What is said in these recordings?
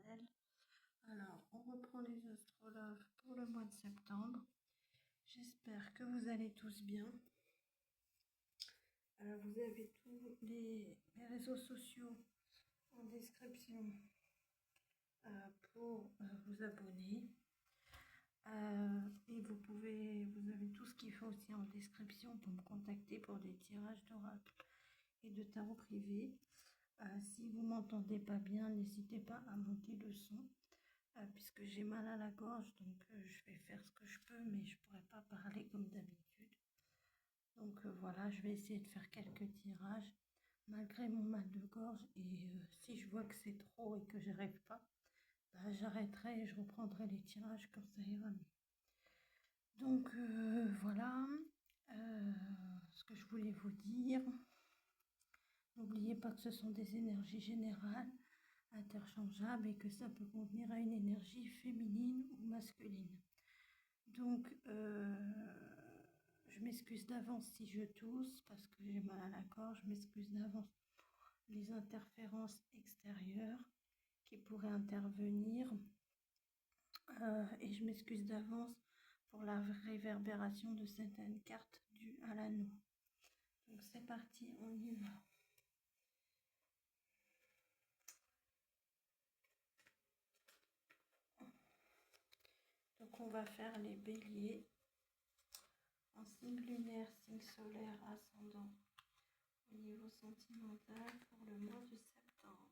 Estelle. Alors, on reprend les astrologues pour le mois de septembre. J'espère que vous allez tous bien. Vous avez tous les réseaux sociaux en description pour vous abonner. Et vous avez tout ce qu'il faut aussi en description pour me contacter pour des tirages d'oracle et de tarot privé. Si vous m'entendez pas bien, n'hésitez pas à monter le son. Puisque j'ai mal à la gorge, donc je vais faire ce que je peux, mais je pourrais pas parler comme d'habitude. Donc voilà, je vais essayer de faire quelques tirages malgré mon mal de gorge, et si je vois que c'est trop et que j'arrive pas, j'arrêterai et je reprendrai les tirages quand ça ira mieux. Donc voilà ce que je voulais vous dire. N'oubliez pas que ce sont des énergies générales, interchangeables, et que ça peut convenir à une énergie féminine ou masculine. Donc, je m'excuse d'avance si je tousse parce que j'ai mal à la gorge. Je m'excuse d'avance pour les interférences extérieures qui pourraient intervenir. Et je m'excuse d'avance pour la réverbération de certaines cartes dues à l'anneau. Donc, c'est parti, on y va. Donc, on va faire les béliers en signe lunaire, signe solaire, ascendant. Au niveau sentimental pour le mois de septembre.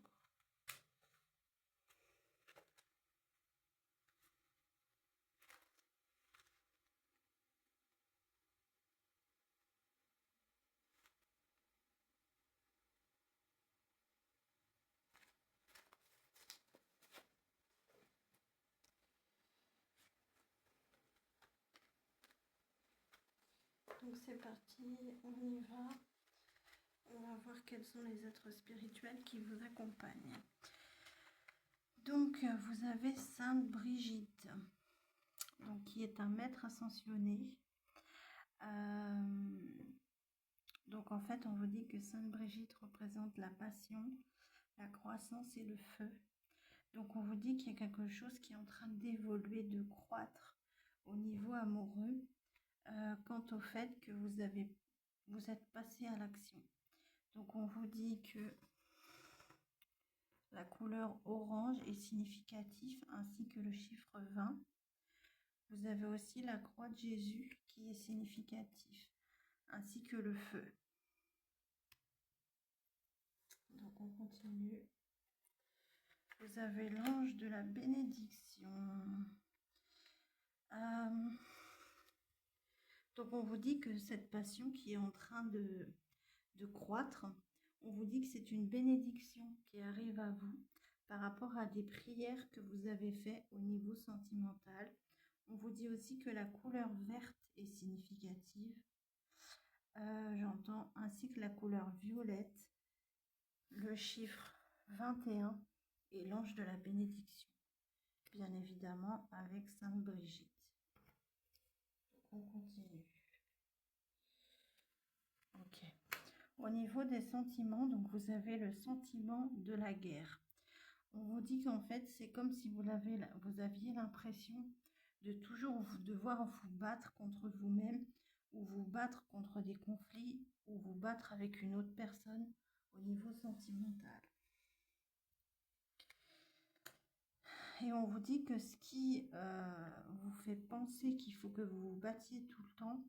Donc c'est parti, on y va. On va voir quels sont les êtres spirituels qui vous accompagnent. Donc vous avez Sainte Brigitte, donc, qui est un maître ascensionné. Donc en fait on vous dit que Sainte Brigitte représente la passion, la croissance et le feu. Donc on vous dit qu'il y a quelque chose qui est en train d'évoluer, de croître au niveau amoureux, quant au fait que vous êtes passé à l'action. Donc on vous dit que la couleur orange est significative, ainsi que le chiffre 20. Vous avez aussi la croix de Jésus qui est significatif, ainsi que le feu. Donc on continue. Vous avez l'ange de la bénédiction. Donc on vous dit que cette passion qui est en train de croître, on vous dit que c'est une bénédiction qui arrive à vous par rapport à des prières que vous avez faites au niveau sentimental. On vous dit aussi que la couleur verte est significative. J'entends ainsi que la couleur violette, le chiffre 21 et l'ange de la bénédiction. Bien évidemment avec Sainte Brigitte. Donc on continue. Ok. Au niveau des sentiments, donc vous avez le sentiment de la guerre. On vous dit qu'en fait, c'est comme si vous aviez l'impression de toujours devoir vous battre contre vous-même, ou vous battre contre des conflits, ou vous battre avec une autre personne au niveau sentimental. Et on vous dit que ce qui vous fait penser qu'il faut que vous vous battiez tout le temps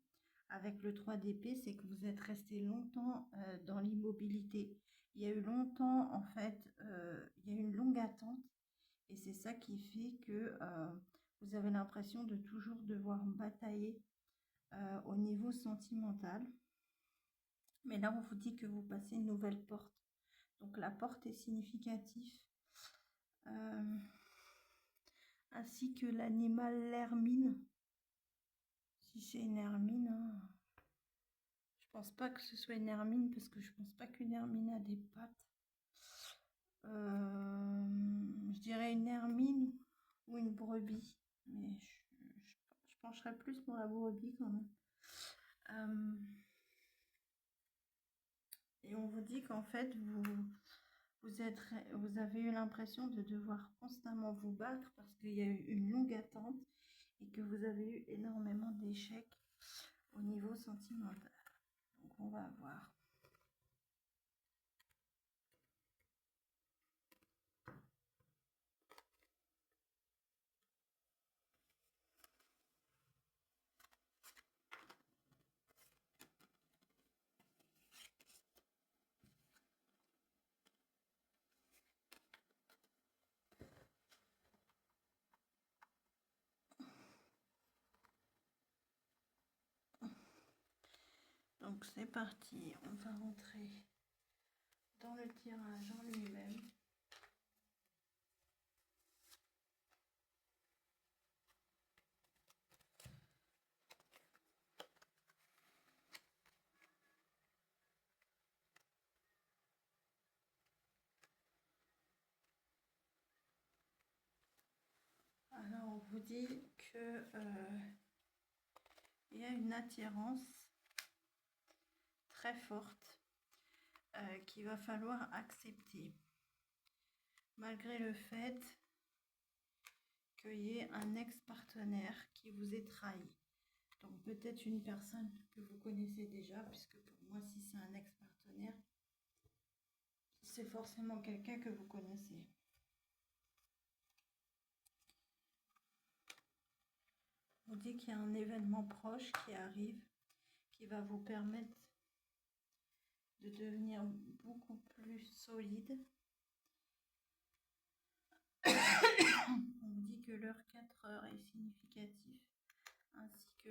avec le 3 d'épée, c'est que vous êtes resté longtemps dans l'immobilité. Il y a eu longtemps, en fait, il y a eu une longue attente. Et c'est ça qui fait que vous avez l'impression de toujours devoir batailler au niveau sentimental. Mais là, on vous dit que vous passez une nouvelle porte. Donc la porte est significative. Ainsi que l'animal l'hermine. Si c'est une hermine, hein. Je pense pas que ce soit une hermine, parce que je pense pas qu'une hermine a des pattes. Je dirais une hermine ou une brebis, mais je pencherais plus pour la brebis quand même. Et on vous dit qu'en fait vous avez eu l'impression de devoir constamment vous battre parce qu'il y a eu une longue attente et que vous avez eu énormément d'échecs au niveau sentimental. Donc on va voir. Donc c'est parti, on va rentrer dans le tirage en lui-même. Alors on vous dit que il y a une attirance très forte qu'il va falloir accepter, malgré le fait qu'il y ait un ex-partenaire qui vous ait trahi. Donc peut-être une personne que vous connaissez déjà, puisque pour moi, si c'est un ex-partenaire, c'est forcément quelqu'un que vous connaissez. On dit qu'il y a un événement proche qui arrive, qui va vous permettre de devenir beaucoup plus solide. On vous dit que l'heure 4 heures est significative, ainsi que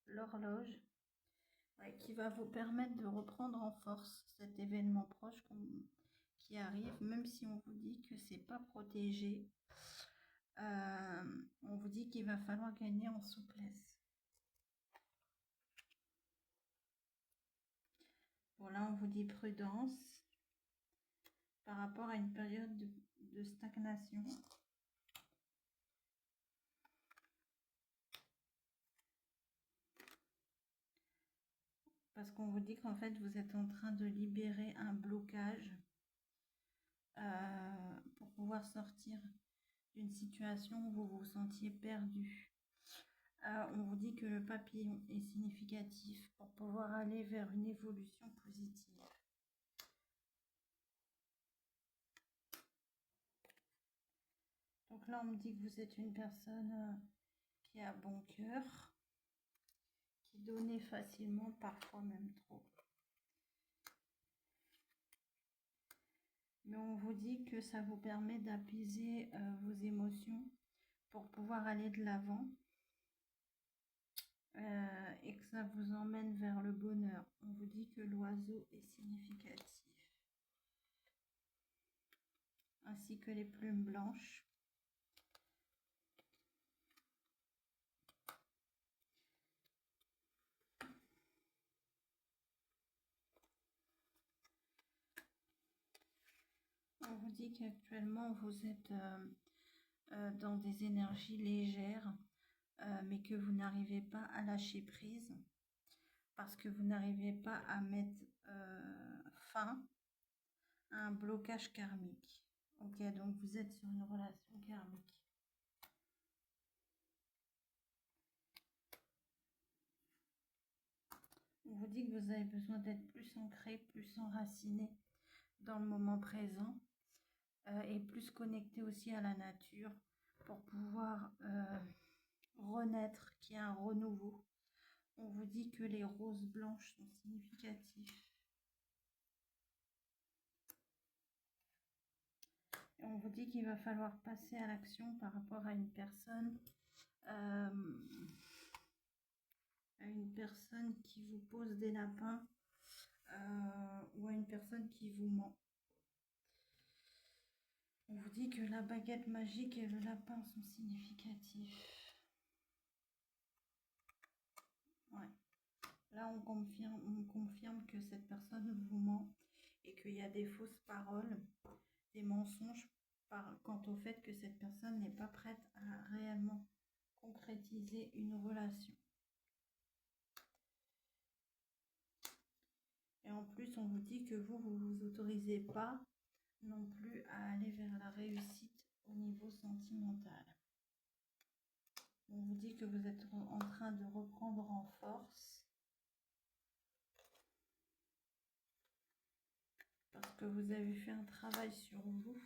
l'horloge, qui va vous permettre de reprendre en force cet événement proche qui arrive, même si on vous dit que c'est pas protégé. On vous dit qu'il va falloir gagner en souplesse. Bon, là on vous dit prudence par rapport à une période de stagnation. Parce qu'on vous dit qu'en fait vous êtes en train de libérer un blocage pour pouvoir sortir d'une situation où vous vous sentiez perdu. On vous dit que le papillon est significatif pour pouvoir aller vers une évolution positive. Donc là, on me dit que vous êtes une personne qui a bon cœur, qui donnait facilement, parfois même trop. Mais on vous dit que ça vous permet d'apaiser vos émotions pour pouvoir aller de l'avant et que ça vous emmène vers le bonheur. On vous dit que l'oiseau est significatif, ainsi que les plumes blanches. On vous dit qu'actuellement vous êtes dans des énergies légères, mais que vous n'arrivez pas à lâcher prise parce que vous n'arrivez pas à mettre fin à un blocage karmique. Ok, donc vous êtes sur une relation karmique. On vous dit que vous avez besoin d'être plus ancré, plus enraciné dans le moment présent et plus connecté aussi à la nature pour pouvoir renaître, qu'il y ait un renouveau. On vous dit que les roses blanches sont significatifs. Et on vous dit qu'il va falloir passer à l'action par rapport à une personne qui vous pose des lapins ou à une personne qui vous ment. On vous dit que la baguette magique et le lapin sont significatifs. Ouais. Là, on confirme que cette personne vous ment et qu'il y a des fausses paroles, des mensonges quant au fait que cette personne n'est pas prête à réellement concrétiser une relation. Et en plus, on vous dit que vous vous autorisez pas non plus à aller vers la réussite au niveau sentimental. On vous dit que vous êtes en train de reprendre en force parce que vous avez fait un travail sur vous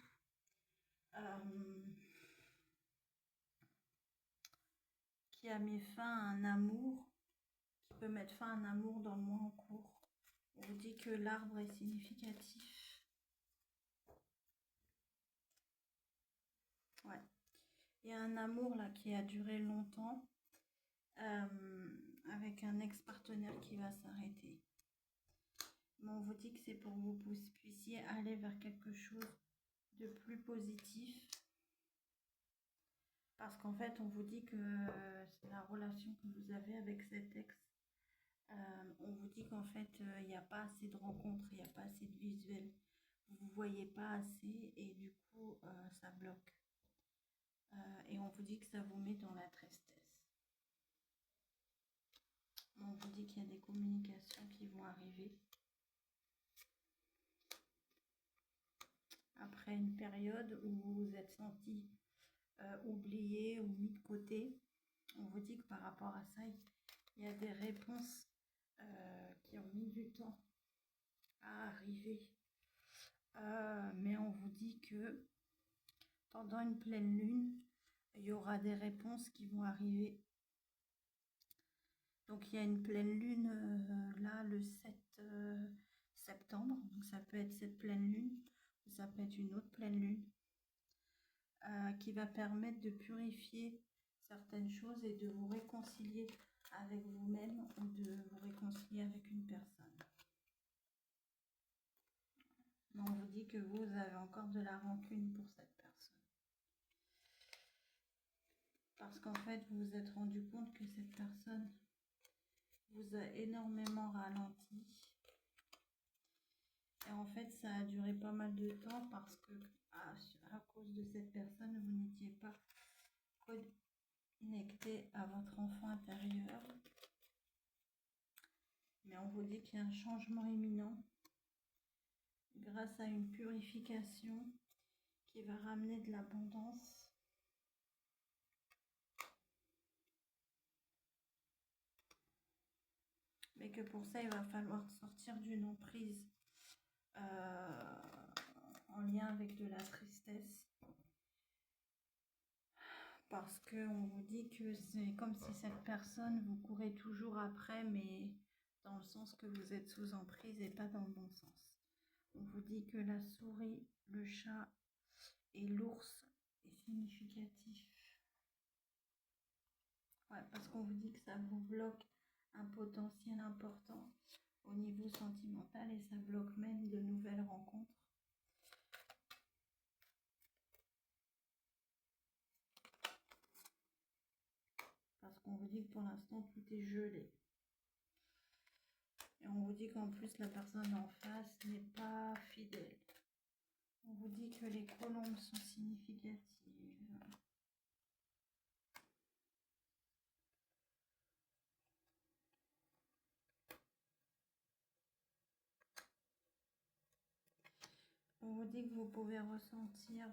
qui a mis fin à un amour, qui peut mettre fin à un amour dans le mois en cours. On vous dit que l'arbre est significatif. Ouais. Il y a un amour là qui a duré longtemps avec un ex-partenaire qui va s'arrêter. Mais on vous dit que c'est pour que vous puissiez aller vers quelque chose de plus positif. Parce qu'en fait, on vous dit que c'est la relation que vous avez avec cet ex. On vous dit qu'en fait, il n'y a pas assez de rencontres, il n'y a pas assez de visuels. Vous ne voyez pas assez et du coup, ça bloque. Et on vous dit que ça vous met dans la tristesse. On vous dit qu'il y a des communications qui vont arriver. Après une période où vous vous êtes senti oublié ou mis de côté, on vous dit que par rapport à ça, il y a des réponses qui ont mis du temps à arriver. Mais on vous dit que pendant une pleine lune, il y aura des réponses qui vont arriver. Donc il y a une pleine lune là le 7 septembre, donc ça peut être cette pleine lune, ou ça peut être une autre pleine lune, qui va permettre de purifier certaines choses et de vous réconcilier avec vous-même ou de vous réconcilier avec une personne. Mais on vous dit que vous avez encore de la rancune pour cette personne. Parce qu'en fait, vous vous êtes rendu compte que cette personne vous a énormément ralenti. Et en fait, ça a duré pas mal de temps parce que à cause de cette personne, vous n'étiez pas connecté à votre enfant intérieur. Mais on vous dit qu'il y a un changement imminent grâce à une purification qui va ramener de l'abondance. Mais que pour ça, il va falloir sortir d'une emprise en lien avec de la tristesse. Parce qu'on vous dit que c'est comme si cette personne, vous courez toujours après, mais dans le sens que vous êtes sous emprise et pas dans le bon sens. On vous dit que la souris, le chat et l'ours est significatif. Ouais, parce qu'on vous dit que ça vous bloque un potentiel important au niveau sentimental et ça bloque même de nouvelles rencontres. Parce qu'on vous dit que pour l'instant tout est gelé. Et on vous dit qu'en plus la personne en face n'est pas fidèle. On vous dit que les colombes sont significatives. On vous dit que vous pouvez ressentir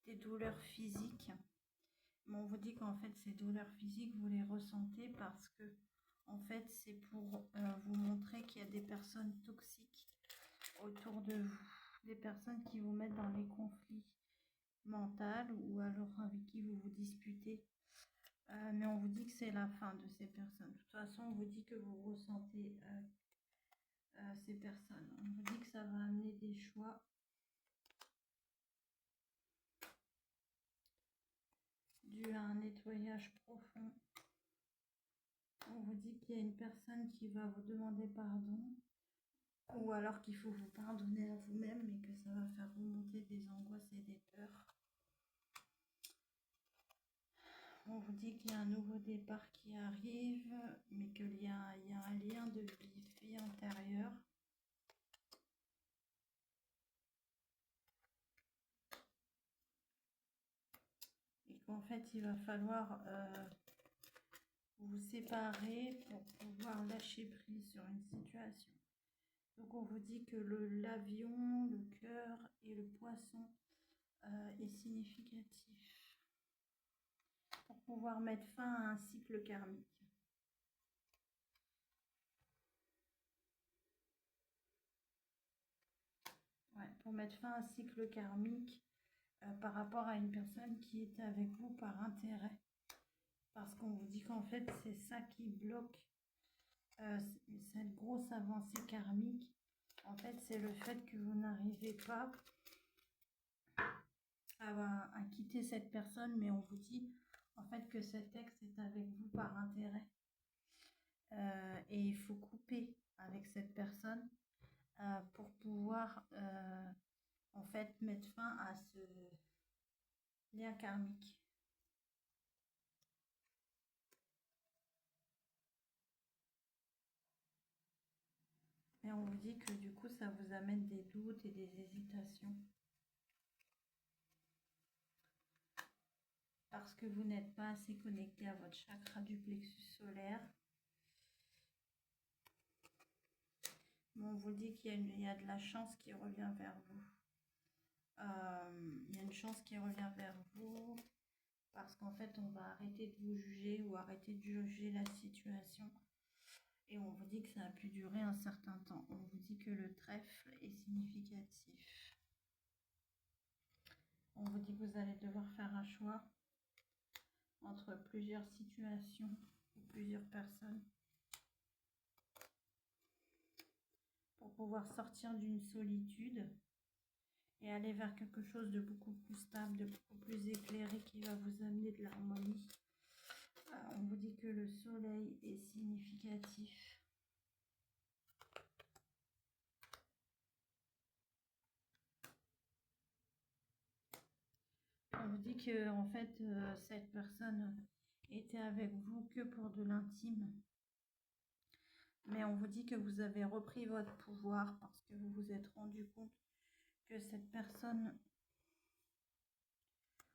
des douleurs physiques. Mais on vous dit qu'en fait ces douleurs physiques vous les ressentez parce que en fait c'est pour vous montrer qu'il y a des personnes toxiques autour de vous, des personnes qui vous mettent dans les conflits mentaux ou alors avec qui vous vous disputez. Mais on vous dit que c'est la fin de ces personnes. De toute façon, on vous dit que vous ressentez ces personnes. On vous dit que ça va amener des choix dû à un nettoyage profond. On vous dit qu'il y a une personne qui va vous demander pardon ou alors qu'il faut vous pardonner à vous-même mais que ça va faire remonter des angoisses et des peurs. On vous dit qu'il y a un nouveau départ qui arrive mais qu'il y a un lien de vie antérieure. Et qu'en fait fait, il va falloir vous séparer pour pouvoir lâcher prise sur une situation. Donc, on vous dit que l'avion, le cœur et le poisson est significatif pour pouvoir mettre fin à un cycle karmique. Ouais, pour mettre fin à un cycle karmique par rapport à une personne qui était avec vous par intérêt. Parce qu'on vous dit qu'en fait, c'est ça qui bloque cette grosse avancée karmique. En fait, c'est le fait que vous n'arrivez pas à quitter cette personne, mais on vous dit en fait que cet ex est avec vous par intérêt. Et il faut couper avec cette personne pour pouvoir en fait mettre fin à ce lien karmique. Et on vous dit que du coup ça vous amène des doutes et des hésitations. Parce que vous n'êtes pas assez connecté à votre chakra du plexus solaire. Mais on vous dit qu'il y a de la chance qui revient vers vous. Il y a une chance qui revient vers vous parce qu'en fait on va arrêter de vous juger ou arrêter de juger la situation. Et on vous dit que ça a pu durer un certain temps. On vous dit que le trèfle est significatif. On vous dit que vous allez devoir faire un choix entre plusieurs situations ou plusieurs personnes pour pouvoir sortir d'une solitude et aller vers quelque chose de beaucoup plus stable, de beaucoup plus éclairé qui va vous amener de l'harmonie. On vous dit que le soleil est significatif. On vous dit que en fait cette personne était avec vous que pour de l'intime. Mais on vous dit que vous avez repris votre pouvoir parce que vous vous êtes rendu compte que cette personne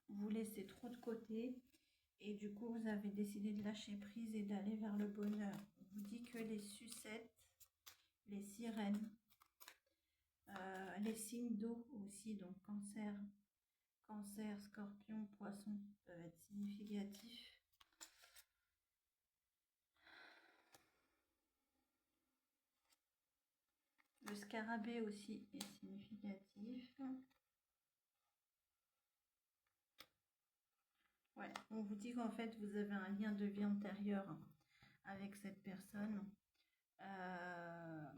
vous laissait trop de côté et du coup vous avez décidé de lâcher prise et d'aller vers le bonheur. On vous dit que les sucettes, les sirènes, les signes d'eau aussi, donc cancer, scorpion, poisson peuvent être significatifs. Le scarabée aussi est significatif. Ouais, on vous dit qu'en fait vous avez un lien de vie antérieur avec cette personne,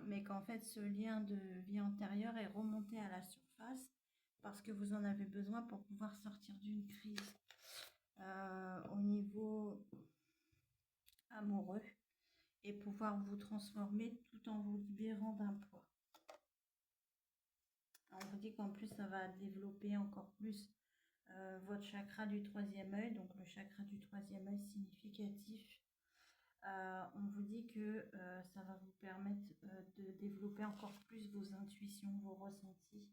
mais qu'en fait ce lien de vie antérieure est remonté à la surface parce que vous en avez besoin pour pouvoir sortir d'une crise au niveau amoureux et pouvoir vous transformer tout en vous libérant d'un poids. On vous dit qu'en plus ça va développer encore plus votre chakra du troisième œil, donc le chakra du troisième œil significatif. On vous dit que ça va vous permettre de développer encore plus vos intuitions, vos ressentis.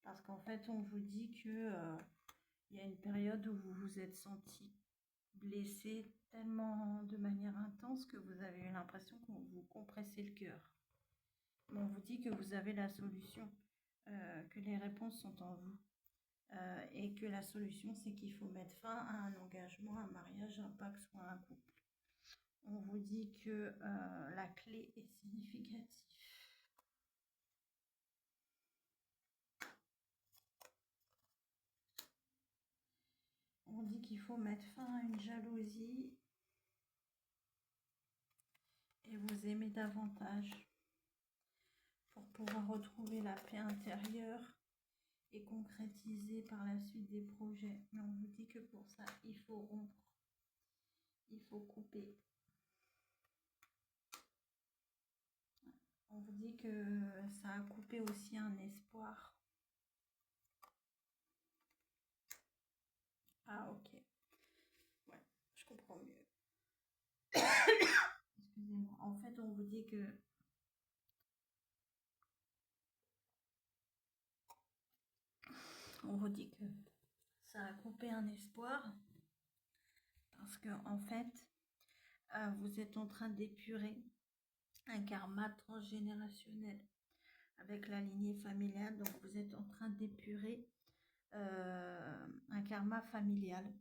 Parce qu'en fait, on vous dit que il y a une période où vous vous êtes senti blessé tellement de manière intense que vous avez eu l'impression qu'on vous compressait le cœur. Mais on vous dit que vous avez la solution, que les réponses sont en vous. Et que la solution, c'est qu'il faut mettre fin à un engagement, un mariage, un pacte ou un couple. On vous dit que la clé est significative. On dit qu'il faut mettre fin à une jalousie et vous aimer davantage pour pouvoir retrouver la paix intérieure et concrétiser par la suite des projets. Mais on vous dit que pour ça, il faut rompre, il faut couper. On vous dit que ça a coupé aussi un espoir. Ah ok, ouais, je comprends mieux. Excusez-moi, en fait on vous dit que On vous dit que ça a coupé un espoir parce que en fait, vous êtes en train d'épurer un karma transgénérationnel avec la lignée familiale. Donc vous êtes en train d'épurer un karma familial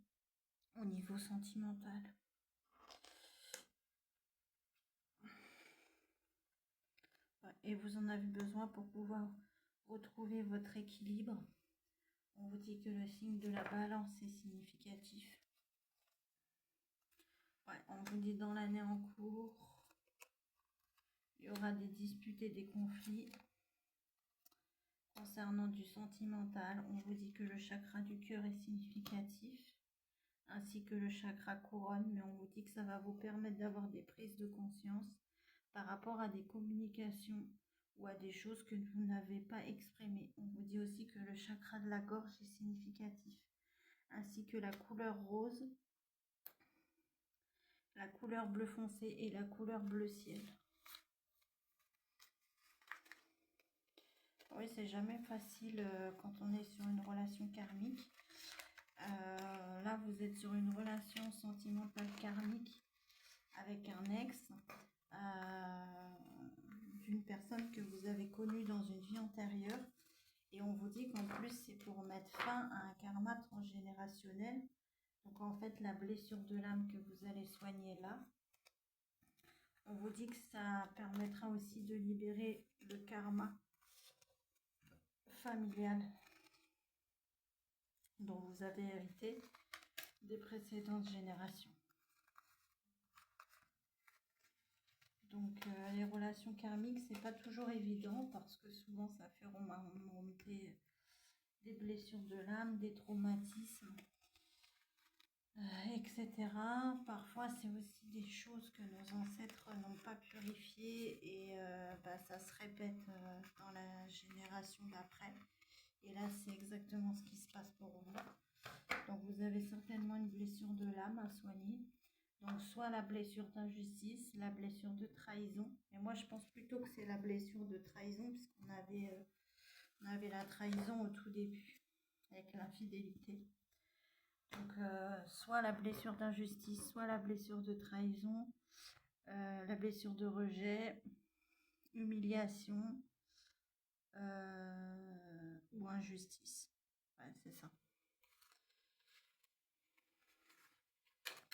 au niveau sentimental. Et vous en avez besoin pour pouvoir retrouver votre équilibre. On vous dit que le signe de la balance est significatif. Ouais, on vous dit dans l'année en cours, il y aura des disputes et des conflits. Concernant du sentimental, on vous dit que le chakra du cœur est significatif, ainsi que le chakra couronne, mais on vous dit que ça va vous permettre d'avoir des prises de conscience par rapport à des communications ou à des choses que vous n'avez pas exprimées. On vous dit aussi que le chakra de la gorge est significatif, ainsi que la couleur rose, la couleur bleu foncé et la couleur bleu ciel. Oui, c'est jamais facile quand on est sur une relation karmique. Là, vous êtes sur une relation sentimentale karmique avec un ex d'une personne que vous avez connue dans une vie antérieure. Et on vous dit qu'en plus, c'est pour mettre fin à un karma transgénérationnel. Donc, en fait, la blessure de l'âme que vous allez soigner là, on vous dit que ça permettra aussi de libérer le karma familial dont vous avez hérité des précédentes générations. Donc les relations karmiques, c'est pas toujours évident parce que souvent ça fait remonter des blessures de l'âme, des traumatismes, etc. Parfois c'est aussi des choses que nos ancêtres n'ont pas purifiées et ça se répète dans la génération d'après. Et là c'est exactement ce qui se passe pour vous. Donc vous avez certainement une blessure de l'âme à soigner. Donc soit la blessure d'injustice, la blessure de trahison. Mais moi je pense plutôt que c'est la blessure de trahison puisqu'on avait la trahison au tout début avec l'infidélité. Donc soit la blessure d'injustice, soit la blessure de trahison, la blessure de rejet, humiliation ou injustice. Ouais, c'est ça.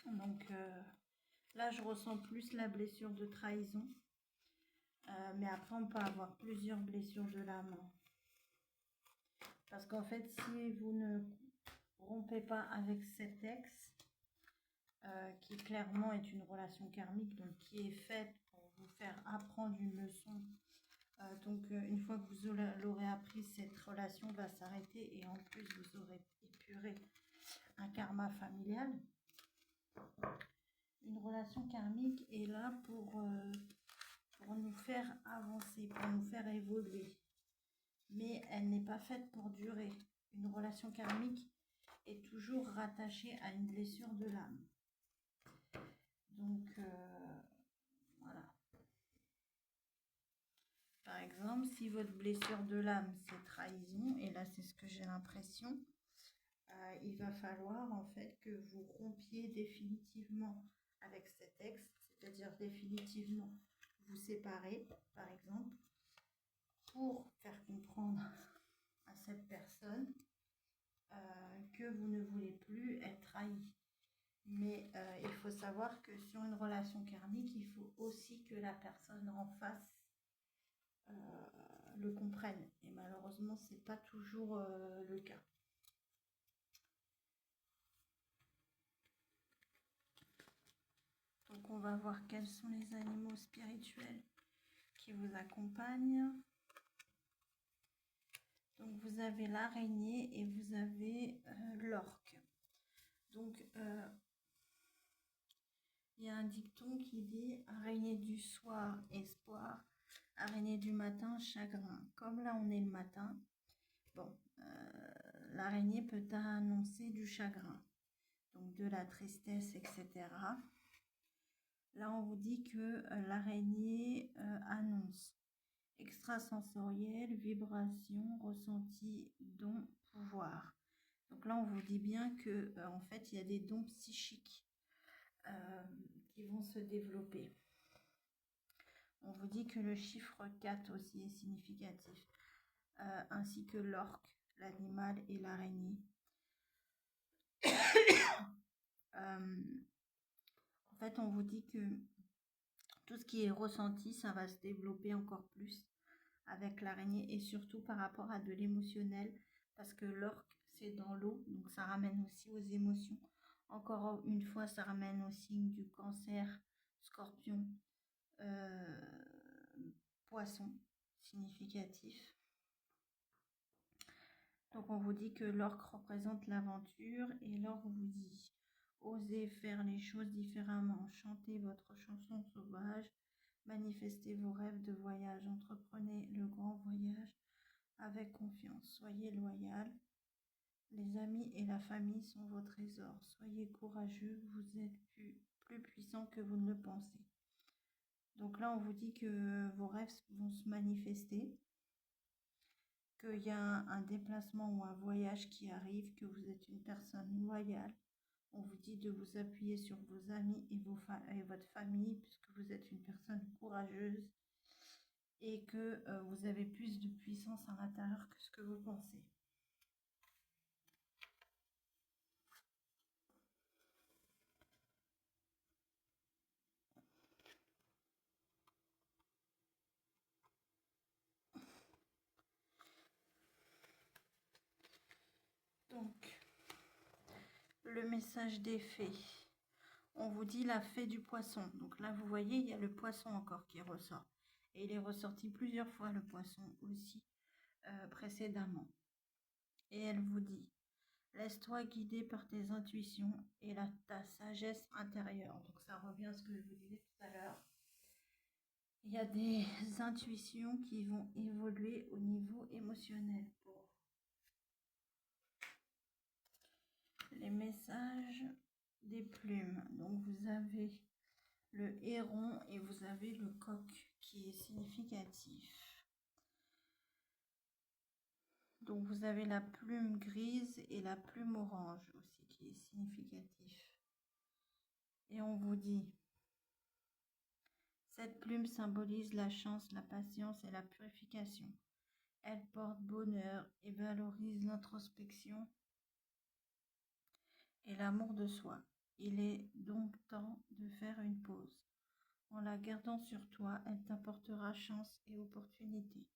Donc là, je ressens plus la blessure de trahison. Mais après, on peut avoir plusieurs blessures de l'âme. Parce qu'en fait, si vous ne rompez pas avec cet ex, qui clairement est une relation karmique, donc qui est faite pour vous faire apprendre une leçon. Donc une fois que vous l'aurez appris, cette relation va s'arrêter et en plus, vous aurez épuré un karma familial. Une relation karmique est là pour nous faire avancer, pour nous faire évoluer. Mais elle n'est pas faite pour durer. Une relation karmique est toujours rattachée à une blessure de l'âme. Donc, voilà. Par exemple, si votre blessure de l'âme, c'est trahison, et là, c'est ce que j'ai l'impression, il va falloir en fait que vous rompiez définitivement avec cet ex, c'est-à-dire définitivement vous séparer, par exemple, pour faire comprendre à cette personne que vous ne voulez plus être trahi. Mais il faut savoir que sur une relation karmique, il faut aussi que la personne en face le comprenne. Et malheureusement, c'est pas toujours le cas. Donc on va voir quels sont les animaux spirituels qui vous accompagnent. Donc vous avez l'araignée et vous avez l'orque. Donc il y a un dicton qui dit « Araignée du soir, espoir. Araignée du matin, chagrin ». Comme là on est le matin, bon, l'araignée peut annoncer du chagrin, donc de la tristesse, etc. Là, on vous dit que l'araignée annonce extrasensoriel, vibration, ressenti, don, pouvoir. Donc là, on vous dit bien que en fait, il y a des dons psychiques qui vont se développer. On vous dit que le chiffre 4 aussi est significatif, ainsi que l'orque, l'animal et l'araignée. En fait, on vous dit que tout ce qui est ressenti, ça va se développer encore plus avec l'araignée et surtout par rapport à de l'émotionnel, parce que l'orque, c'est dans l'eau, donc ça ramène aussi aux émotions. Encore une fois, ça ramène au signe du cancer, scorpion, poisson, significatif. Donc on vous dit que l'orque représente l'aventure et l'orque vous dit osez faire les choses différemment, chantez votre chanson sauvage, manifestez vos rêves de voyage, entreprenez le grand voyage avec confiance, soyez loyal. Les amis et la famille sont vos trésors, soyez courageux, vous êtes plus puissant que vous ne le pensez. Donc là on vous dit que vos rêves vont se manifester, qu'il y a un déplacement ou un voyage qui arrive, que vous êtes une personne loyale. On vous dit de vous appuyer sur vos amis et votre famille, puisque vous êtes une personne courageuse et que vous avez plus de puissance à l'intérieur que ce que vous pensez. Donc, le message des fées. On vous dit la fée du poisson. Donc là, vous voyez, il y a le poisson encore qui ressort. Et il est ressorti plusieurs fois, le poisson aussi, précédemment. Et elle vous dit, laisse-toi guider par tes intuitions et ta sagesse intérieure. Donc ça revient à ce que je vous disais tout à l'heure. Il y a des intuitions qui vont évoluer au niveau émotionnel. Les messages des plumes. Donc vous avez le héron et vous avez le coq qui est significatif. Donc vous avez la plume grise et la plume orange aussi qui est significatif. Et on vous dit, cette plume symbolise la chance, la patience et la purification. Elle porte bonheur et valorise l'introspection et l'amour de soi. Il est donc temps de faire une pause. En la gardant sur toi, elle t'apportera chance et opportunité.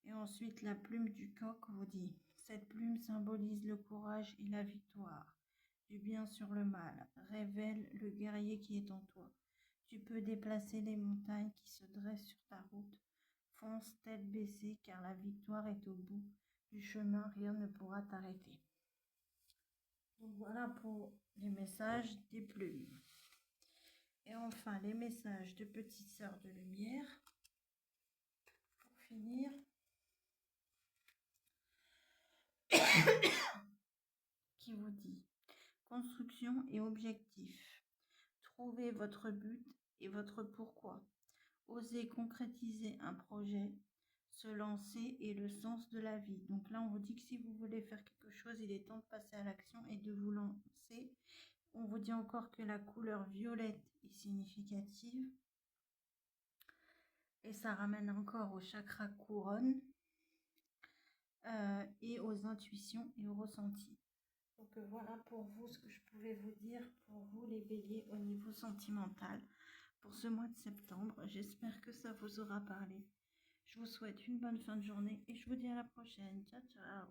Et ensuite, la plume du coq vous dit, cette plume symbolise le courage et la victoire, du bien sur le mal, révèle le guerrier qui est en toi. Tu peux déplacer les montagnes qui se dressent sur ta route. Fonce tête baissée car la victoire est au bout du chemin, rien ne pourra t'arrêter. Donc voilà pour les messages des plumes. Et enfin, les messages de petites sœurs de lumière. Pour finir, qui vous dit construction et objectif. Trouvez votre but et votre pourquoi. Osez concrétiser un projet, se lancer et le sens de la vie. Donc là, on vous dit que si vous voulez faire quelque chose, il est temps de passer à l'action et de vous lancer. On vous dit encore que la couleur violette est significative. Et ça ramène encore au chakra couronne et aux intuitions et aux ressentis. Donc voilà pour vous ce que je pouvais vous dire pour vous les béliers au niveau sentimental pour ce mois de septembre. J'espère que ça vous aura parlé. Je vous souhaite une bonne fin de journée et je vous dis à la prochaine. Ciao, ciao.